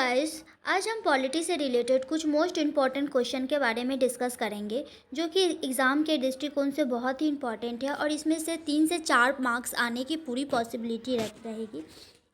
Guys, आज हम polity से रिलेटेड कुछ मोस्ट इम्पॉर्टेंट क्वेश्चन के बारे में डिस्कस करेंगे जो कि एग्ज़ाम के दृष्टिकोण से बहुत ही इम्पॉर्टेंट है और इसमें से 3 से 4 मार्क्स आने की पूरी पॉसिबिलिटी रहेगी।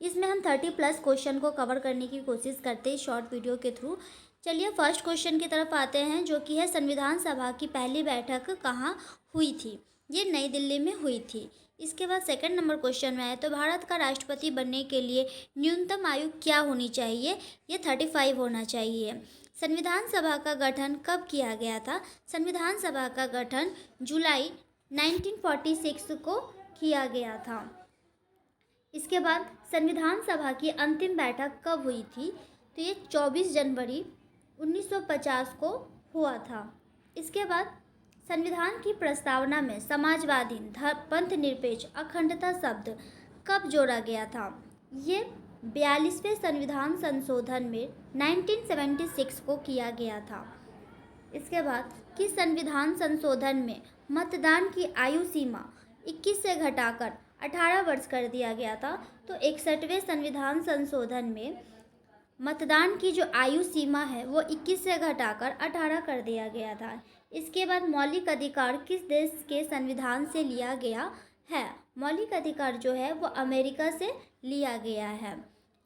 इसमें हम 30+ क्वेश्चन को कवर करने की कोशिश करते हैं शॉर्ट वीडियो के थ्रू। चलिए फर्स्ट क्वेश्चन की तरफ आते हैं, जो कि है संविधान सभा की पहली बैठक कहाँ हुई थी। ये नई दिल्ली में हुई थी। इसके बाद सेकंड नंबर क्वेश्चन में आए तो भारत का राष्ट्रपति बनने के लिए न्यूनतम आयु क्या होनी चाहिए। ये 35 होना चाहिए। संविधान सभा का गठन कब किया गया था। संविधान सभा का गठन जुलाई 1946 को किया गया था। इसके बाद संविधान सभा की अंतिम बैठक कब हुई थी, तो ये 24 जनवरी 1950 को हुआ था। इसके बाद संविधान की प्रस्तावना में समाजवादी, पंथ निरपेक्ष, अखंडता शब्द कब जोड़ा गया था। ये 42वें संविधान संशोधन में 1976 को किया गया था। इसके बाद किस संविधान संशोधन में मतदान की आयु सीमा 21 से घटाकर 18 वर्ष कर दिया गया था। तो 61वें संविधान संशोधन में मतदान की जो आयु सीमा है वो 21 से घटाकर 18 कर दिया गया था। इसके बाद मौलिक अधिकार किस देश के संविधान से लिया गया है। मौलिक अधिकार जो है वो अमेरिका से लिया गया है।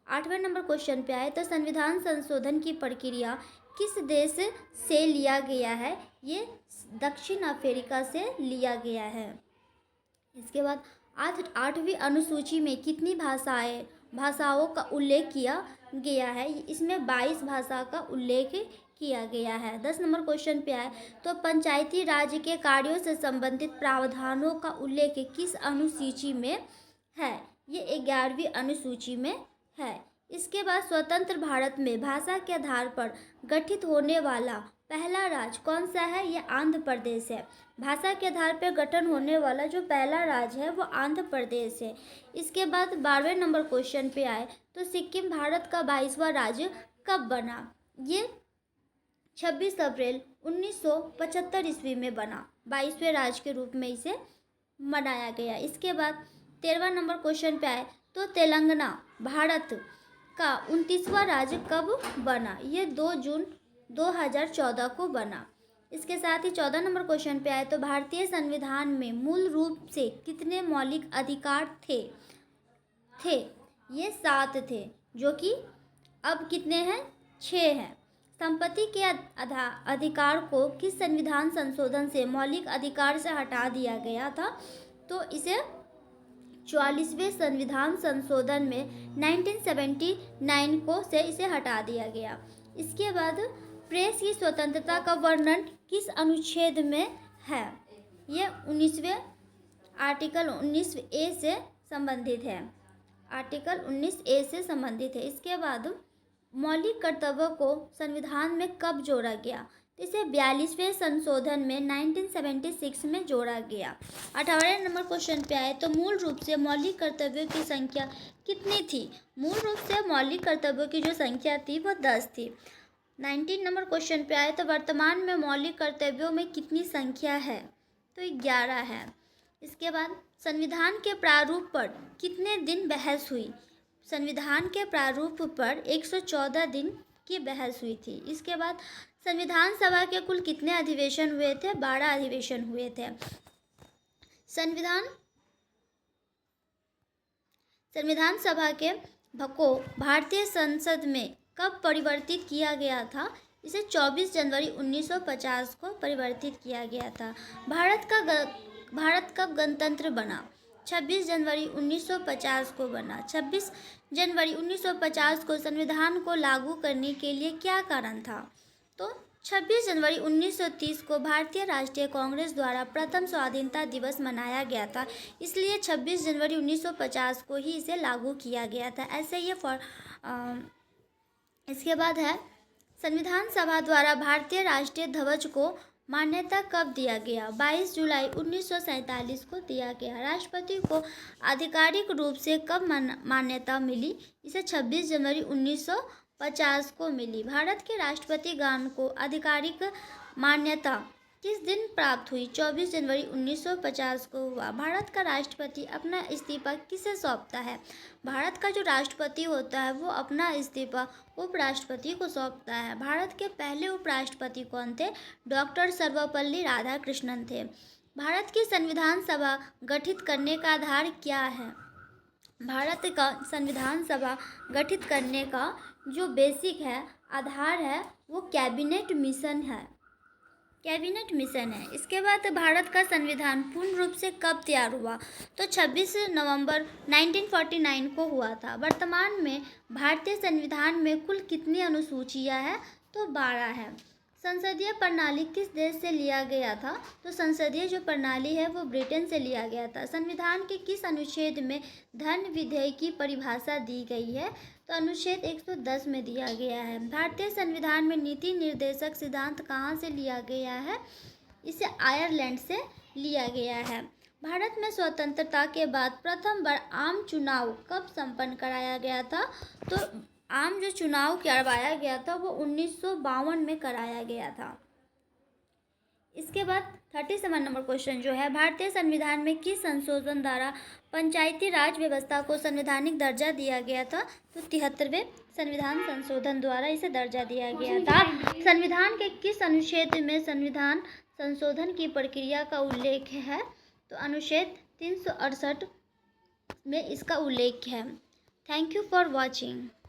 8वें नंबर क्वेश्चन पे आए तो संविधान संशोधन की प्रक्रिया किस देश से लिया गया है। ये दक्षिण अफ्रीका से लिया गया है। इसके बाद 8वीं अनुसूची में कितनी भाषाओं का उल्लेख किया गया है। इसमें 22 भाषा का उल्लेख किया गया है। 10 नंबर क्वेश्चन पे आए तो पंचायती राज के कार्यों से संबंधित प्रावधानों का उल्लेख किस अनुसूची में है। ये 11वीं अनुसूची में है। इसके बाद स्वतंत्र भारत में भाषा के आधार पर गठित होने वाला पहला राज्य कौन सा है। ये आंध्र प्रदेश है। भाषा के आधार पर गठन होने वाला जो पहला राज्य है वो आंध्र प्रदेश है। इसके बाद 12वें नंबर क्वेश्चन पे आए तो सिक्किम भारत का 22वां राज्य कब बना। ये 26 अप्रैल 1975 ईस्वी में बना। 22वें राज्य के रूप में इसे मनाया गया। इसके बाद 13वां नंबर क्वेश्चन पे आए तो तेलंगाना भारत का 29वां राज्य कब बना। ये 2 जून 2014 को बना। इसके साथ ही 14 नंबर क्वेश्चन पे आए तो भारतीय संविधान में मूल रूप से कितने मौलिक अधिकार थे। ये 7 थे, जो कि अब कितने हैं, 6 हैं। संपत्ति के अधिकार को किस संविधान संशोधन से मौलिक अधिकार से हटा दिया गया था, तो इसे 44वें संविधान संशोधन में 1979 को से इसे हटा दिया गया। इसके बाद प्रेस की स्वतंत्रता का वर्णन किस अनुच्छेद में है। ये 19वें आर्टिकल 19A से संबंधित है। आर्टिकल 19A से संबंधित है। इसके बाद मौलिक कर्तव्यों को संविधान में कब जोड़ा गया, इसे 42वें संशोधन में 1976 में जोड़ा गया। 18वें नंबर क्वेश्चन पे आए तो मूल रूप से मौलिक कर्तव्यों की संख्या कितनी थी। मूल रूप से मौलिक कर्तव्यों की जो संख्या थी वो 10 थी। 19 नंबर क्वेश्चन पे आए तो वर्तमान में मौलिक कर्तव्यों में कितनी संख्या है, तो 11 है। इसके बाद संविधान के प्रारूप पर कितने दिन बहस हुई। संविधान के प्रारूप पर 114 दिन की बहस हुई थी। इसके बाद संविधान सभा के कुल कितने अधिवेशन हुए थे, 12 अधिवेशन हुए थे। संविधान सभा के को भारतीय संसद में कब परिवर्तित किया गया था। इसे 24 जनवरी 1950 को परिवर्तित किया गया था। भारत कब गणतंत्र बना। 26 जनवरी 1950 को बना। 26 जनवरी 1950 को संविधान को लागू करने के लिए क्या कारण था, तो 26 जनवरी 1930 को भारतीय राष्ट्रीय कांग्रेस द्वारा प्रथम स्वाधीनता दिवस मनाया गया था, इसलिए 26 जनवरी 1950 को ही इसे लागू किया गया था। ऐसे ये इसके बाद है संविधान सभा द्वारा भारतीय राष्ट्रीय ध्वज को मान्यता कब दिया गया। 22 जुलाई 1947 को दिया गया। राष्ट्रपति को आधिकारिक रूप से कब मान्यता मिली, इसे 26 जनवरी 1950 को मिली। भारत के राष्ट्रपति गान को आधिकारिक मान्यता किस दिन प्राप्त हुई? 24 जनवरी 1950 को हुआ। भारत का राष्ट्रपति अपना इस्तीफा किसे सौंपता है? भारत का जो राष्ट्रपति होता है वो अपना इस्तीफा उपराष्ट्रपति को सौंपता है। भारत के पहले उपराष्ट्रपति कौन थे? डॉक्टर सर्वपल्ली राधाकृष्णन थे। भारत की संविधान सभा गठित करने का आधार क्या है? भारत का संविधान सभा गठित करने का जो बेसिक है, आधार है, वो कैबिनेट मिशन है। कैबिनेट मिशन है। इसके बाद भारत का संविधान पूर्ण रूप से कब तैयार हुआ? तो 26 नवंबर 1949 को हुआ था। वर्तमान में भारतीय संविधान में कुल कितनी अनुसूचियां हैं? तो 12 है। संसदीय प्रणाली किस देश से लिया गया था? तो संसदीय जो प्रणाली है वो ब्रिटेन से लिया गया था। संविधान के किस अनुच्छेद में धन विधेयक की परिभाषा दी गई है? तो अनुच्छेद 110 में दिया गया है। भारतीय संविधान में नीति निर्देशक सिद्धांत कहाँ से लिया गया है? इसे आयरलैंड से लिया गया है। भारत में स्वतंत्रता के बाद प्रथम बार आम चुनाव कब संपन्न कराया गया था? तो आम जो चुनाव करवाया गया था वो 1952 में कराया गया था। इसके बाद 37 नंबर क्वेश्चन जो है, भारतीय संविधान में किस संशोधन द्वारा पंचायती राज व्यवस्था को संवैधानिक दर्जा दिया गया था? तो 73वें संविधान संशोधन द्वारा इसे दर्जा दिया गया था। संविधान के किस अनुच्छेद में संविधान संशोधन की प्रक्रिया का उल्लेख है? तो अनुच्छेद 368 में इसका उल्लेख है। Thank you for watching.